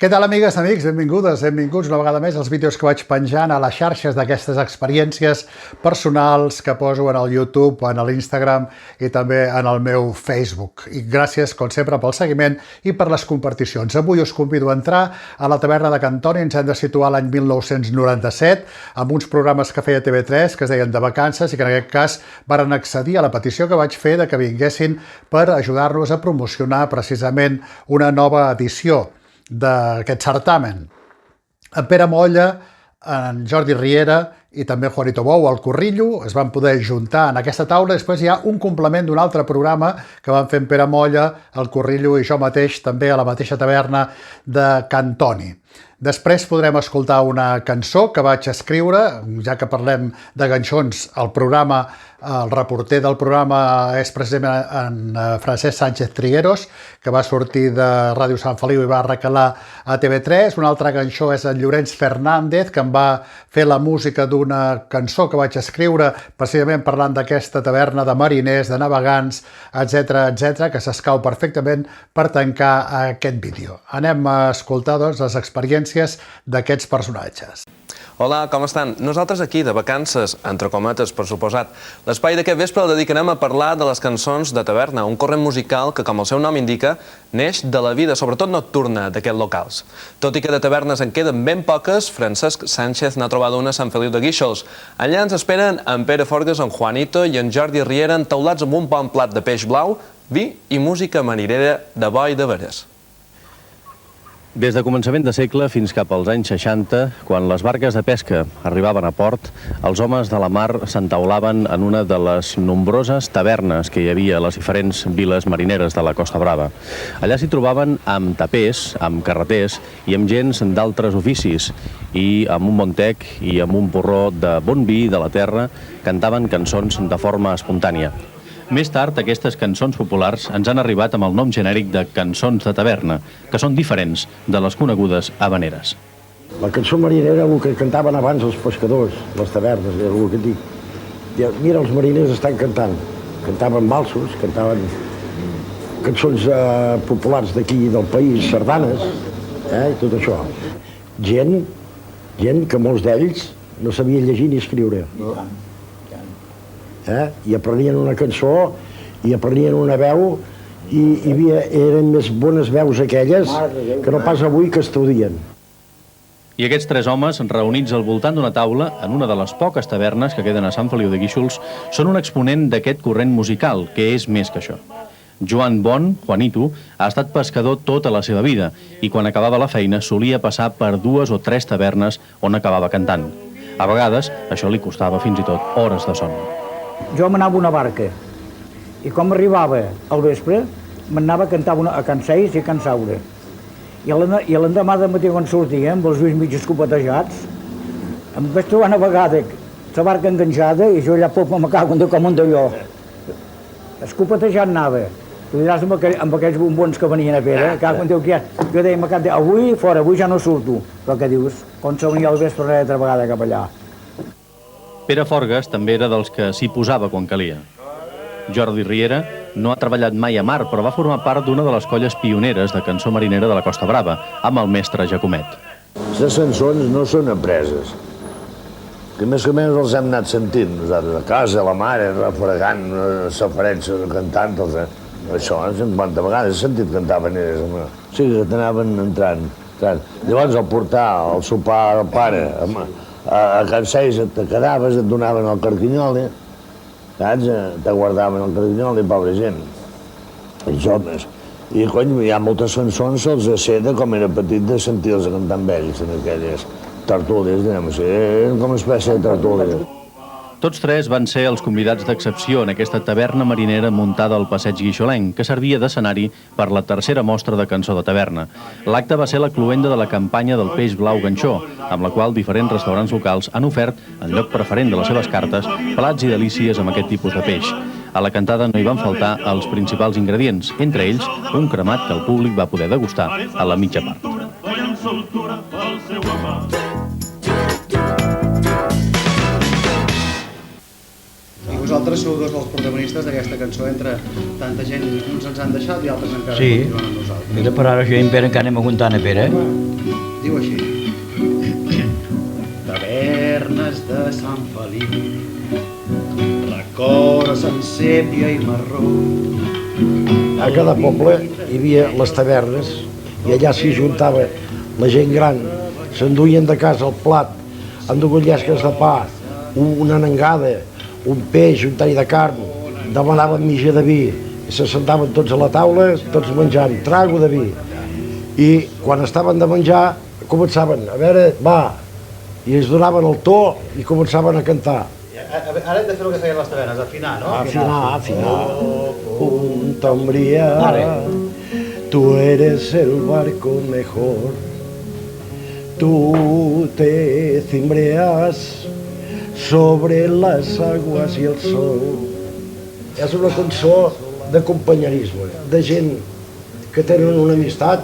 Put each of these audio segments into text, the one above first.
Què tal, amigues, amics? Benvingudes, benvinguts una vegada més als vídeos que vaig penjant a les xarxes d'aquestes experiències personals que poso en el YouTube, en l'Instagram i també en el meu Facebook. I gràcies, com sempre, pel seguiment i per les comparticions. Avui us convido a entrar a la taverna de Can Toni. Ens hem de situar l'any 1997 amb uns programes que feia TV3 que es deien de vacances i que en aquest cas varen accedir a la petició que vaig fer de que vinguessin per ajudar-nos a promocionar precisament una nova edició d'aquest certamen. En Pere Molla, en Jordi Riera i també Juanito Bou, el Corrillo, es van poder juntar en aquesta taula. Després hi ha un complement d'un altre programa que van fer en Pere Molla, el Corrillo i jo mateix, també a la mateixa taverna de Can Toni. Després podrem escoltar una cançó que vaig escriure, ja que parlem de ganxons, el reporter del programa és precisament en Francesc Sánchez Trigueros, que va sortir de Ràdio Sant Feliu i va recalar a TV3. Un altre ganxó és en Llorenç Fernández, que em va fer la música d'una cançó que vaig escriure precisament parlant d'aquesta taverna de mariners, de navegants, etc., que s'escau perfectament per tancar aquest vídeo. Anem a escoltar, doncs, les experiències d'aquests personatges. Hola, com estan? Nosaltres aquí, de vacances, entre cometes, per suposat. L'espai d'aquest vespre el dedicarem a parlar de les cançons de taverna, un corrent musical que, com el seu nom indica, neix de la vida, sobretot nocturna, d'aquests locals. Tot i que de tavernes en queden ben poques, Francesc Sánchez n'ha trobat una a Sant Feliu de Guíxols. Allà ens esperen en Pere Forgues, en Juanito i en Jordi Riera entaulats amb un bon plat de peix blau, vi i música marinera de bo i de veres. Des de començament de segle fins cap als anys 60, quan les barques de pesca arribaven a port, els homes de la mar s'entaulaven en una de les nombroses tavernes que hi havia a les diferents viles marineres de la Costa Brava. Allà s'hi trobaven amb tapers, amb carreters i amb gens d'altres oficis, i amb un bon tec i amb un porró de bon vi de la terra cantaven cançons de forma espontània. Més tard, aquestes cançons populars ens han arribat amb el nom genèric de cançons de taverna, que són diferents de les conegudes havaneres. La cançó marinera era el que cantaven abans els pescadors, les tavernes, era el que dic. Mira, els mariners estan cantant. Cantaven valsos, cantaven cançons populars d'aquí del país, sardanes, i tot això. Gent que molts d'ells no sabien llegir ni escriure. I aprenien una cançó, i aprenien una veu, i eren més bones veus aquelles que no pas avui que estudien. I aquests tres homes, reunits al voltant d'una taula, en una de les poques tavernes que queden a Sant Feliu de Guíxols, són un exponent d'aquest corrent musical, que és més que això. Joan Bon, Juanito, ha estat pescador tota la seva vida i quan acabava la feina solia passar per 2 o 3 tavernes on acabava cantant. A vegades, això li costava fins i tot hores de son. Jo m'anava a una barca i com arribava al vespre m'anava a cantar a Can Seis i a Can Saure. I l'endemà de matí quan sortia amb els ulls mig escopetejats em vaig trobar una vegada la barca enganxada i jo allà me cago com un d'allò. Escopetejat anava. Tu diràs amb aquells bombons que venien a Pere, jo deia, avui fora, avui ja no surto. Però què dius? Quan se venia al vespre una altra vegada cap allà. Pere Forgues també era dels que s'hi posava quan calia. Jordi Riera no ha treballat mai a mar, però va formar part d'una de les colles pioneres de cançó marinera de la Costa Brava, amb el mestre Jacomet. Les cançons no són apreses, que més o menys els hem anat sentint nosaltres, a casa, a la mare, refregant, s'oferència cantant, això, 50 vegades he sentit cantar habaneres, home. O sigui que t'anaven entrant. Llavors al portar el sopar al pare, a Can Seis te quedaves, et donaven el carquinyoli, saps? Te guardaven el carquinyoli, pobra gent, els homes. I, cony, hi ha moltes cançons, se'ls aceda, com era petit, de sentir-los cantar amb ells, en aquelles tertúlies, diguem, eren com una espècie de tertúlies. Tots tres van ser els convidats d'excepció en aquesta taverna marinera muntada al passeig guixolenc, que servia d'escenari per la tercera mostra de cançó de taverna. L'acte va ser la cloenda de la campanya del peix blau ganxó, amb la qual diferents restaurants locals han ofert, en lloc preferent de les seves cartes, plats i delícies amb aquest tipus de peix. A la cantada no hi van faltar els principals ingredients, entre ells un cremat que el públic va poder degustar a la mitja part. Vosaltres sou dos dels protagonistes d'aquesta cançó, entre tanta gent, uns ens han deixat i altres encara Sí. continuen amb nosaltres. Mira, per ara jo i en Pere encara anem aguantant a Pere. Diu així. Tavernes de Sant Felip, records en sèpia i marró. A cada poble hi havia les tavernes i allà s'hi juntava la gent gran, s'enduien de casa el plat amb dues llesques de pa, una nangada, un peix, un tall de carn, demanaven mitja de vi i se sentaven tots a la taula, tots menjant, trago de vi. I quan estaven de menjar començaven, a veure, va, i es donaven el to i començaven a cantar. Ara hem de fer el que feien les tavernes, afinar, no? Afinar. Punta Umbría, tú eres el barco mejor, tú te cimbreas sobre las aguas y el sol. És una cançó de companyerisme, de gent que tenen una amistat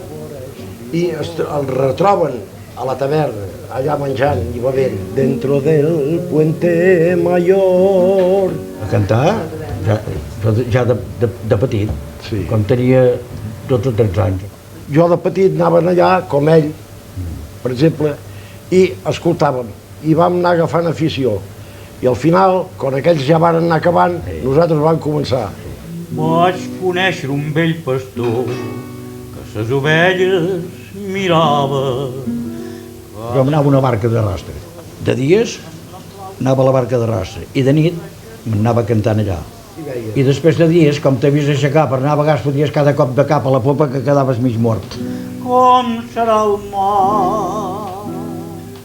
i el retroben a la taverna, allà menjant i bevent. Dentro del puente mayor. A cantar, ja de petit, Sí. quan tenia 12 o 13 anys. Jo de petit anaven allà, com ell, per exemple, i escoltàvem, i vam anar agafant afició. I al final, quan aquells ja van anar acabant, nosaltres vam començar. Vaig conèixer un vell pastor que ses ovelles mirava. Jo m'anava a una barca de rastre. De dies anava a la barca de rastre i de nit m'anava cantant allà. I després de dies, com t'havies d'aixecar per anar a vegades foties cada cop de cap a la popa que quedaves mig mort. Com serà el mar?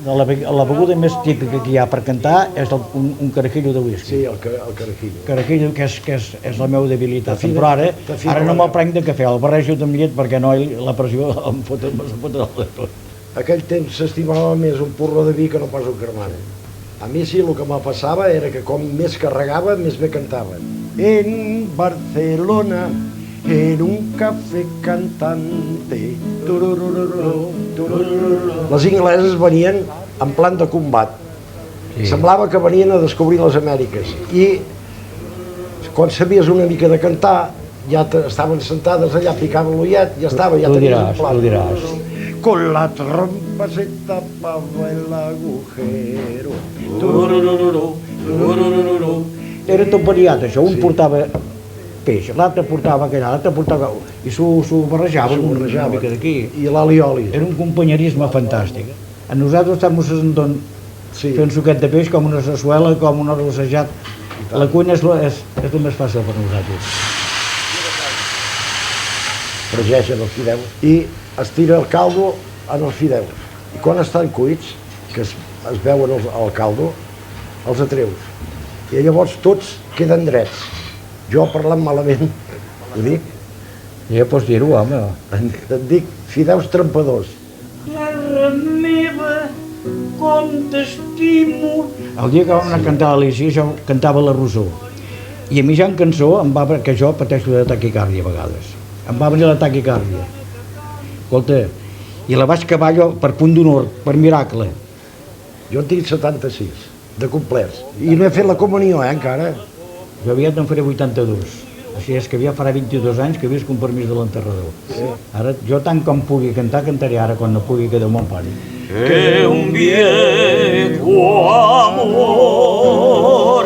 La beguda més típica que hi ha per cantar és un carajillo de whisky. Sí, el carajillo. Carajillo, que és la meva debilitat. T'afina- Però t'afina ara no la me'l prenc de cafè, el barrejo amb llet perquè no, la pressió em fot el tot. Aquell temps s'estimava més un porró de vi que no pas un cremant. A mi sí, el que me passava era que com més carregava, més bé cantava. En Barcelona, en un cafè cantante, tururururu, tururururu. Les ingleses venien en plan de combat. Sí. Semblava que venien a descobrir les Amèriques. I quan sabies una mica de cantar, ja estaven sentades allà, picaven l'ullet, ja estava, ja tenies un plat. Ho diràs. Con la trompa se tapaba el agujero. Tururururu, tururururu. Era tot variat, això. Un portava peix, l'altre portava bacallà, l'altre portava... I s'ho barrejaven una mica d'aquí. I l'alioli. Era un companyerisme fantàstic. A nosaltres estem fent suquet de peix com una sarsuela, com un arrossejat. La cuina és el més fàcil per nosaltres. Fregeixen els fideus i es tira el caldo en els fideus. I quan estan cuits, que es veuen al caldo, els atreus. I llavors tots queden drets. Jo parlant malament, ho dic, Ja pots dir-ho, home. et dic fideus trampadors. Terra meva, com t'estimo. El dia que vam anar a cantar a l'Elisi, jo cantava la Rosó. I a mi ja en cançó, que jo pateixo de taquicàrdia a vegades. Em va venir la taquicàrdia. Escolta, i la vaig acabar jo per punt d'honor, per miracle. Jo en tinc 76, de complerts. I no he fet la comunió, encara. Jo aviat en faré 82. Així és que aviat farà 22 anys que visc un permís de l'enterrador. Sí. Ara, jo tant com pugui cantar, cantaré ara, quan no pugui que Déu m'empari. Que un viejo amor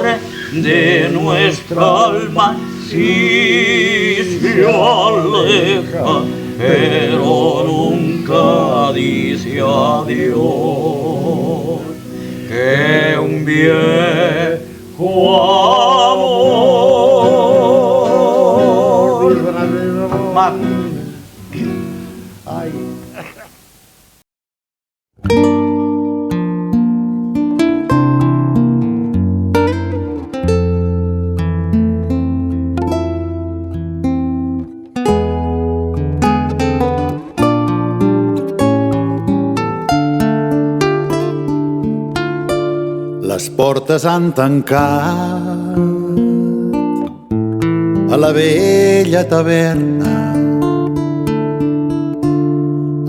de nuestra alma sí se aleja, pero nunca dice adiós. Que un viejo amor. Ai. Les portes han tancat a la vella taverna.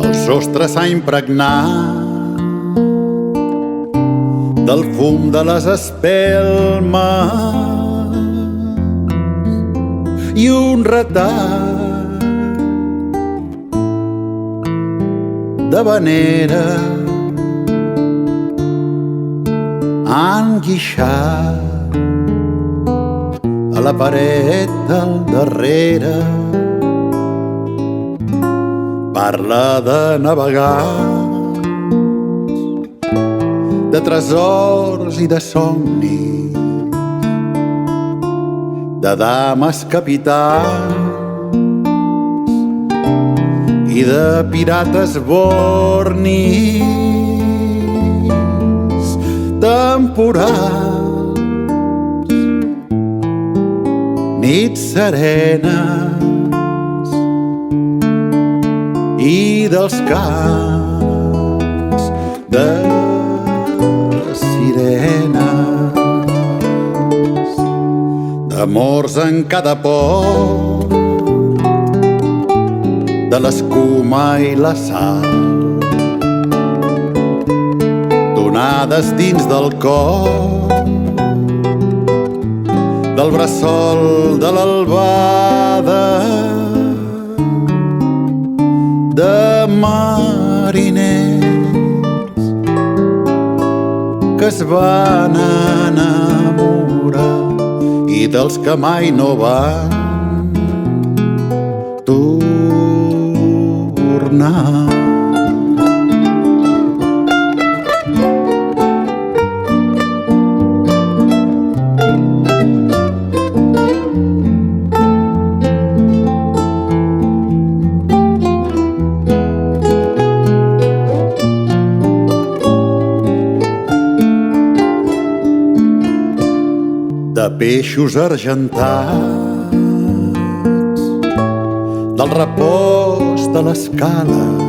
El sostre s'ha impregnat del fum de les espelmes. i un retall d'havanera enguixat a la paret del darrere. Parla de navegar, de tresors i de somnis, de dames capitans i de pirates bornis temporals, nits serenes i dels cants de sirenes, d'amors en cada port, de l'escuma i la sal, donades dins del cor, del bressol de l'albada, de mariners que es van enamorar i dels que mai no van tornar. De peixos argentats, del repòs de les cales,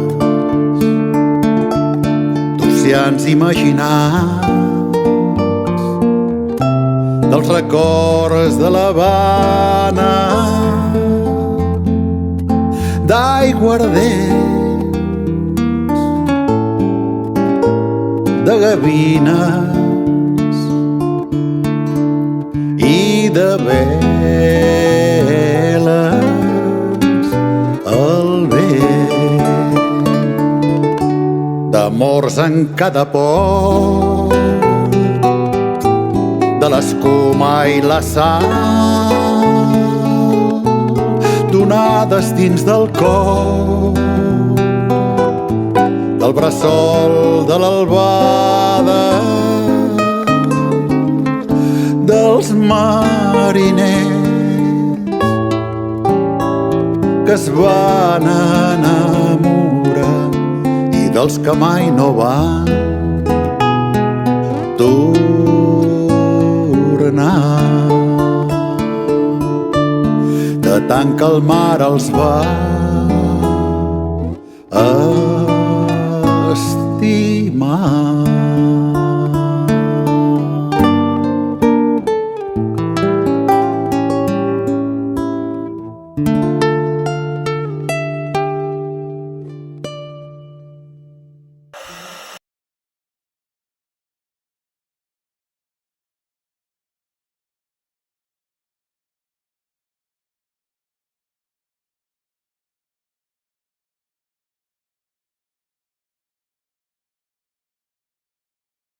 d'oceans imaginats, dels records de l'Havana, d'aiguardents, de gavines i de veles al vent, d'amors en cada port, de l'escuma i la sal, donades dins del cor, del bressol de l'albada, dels mariners que es van enamorar i dels que mai no van tornar. De tant que el mar els va estimar.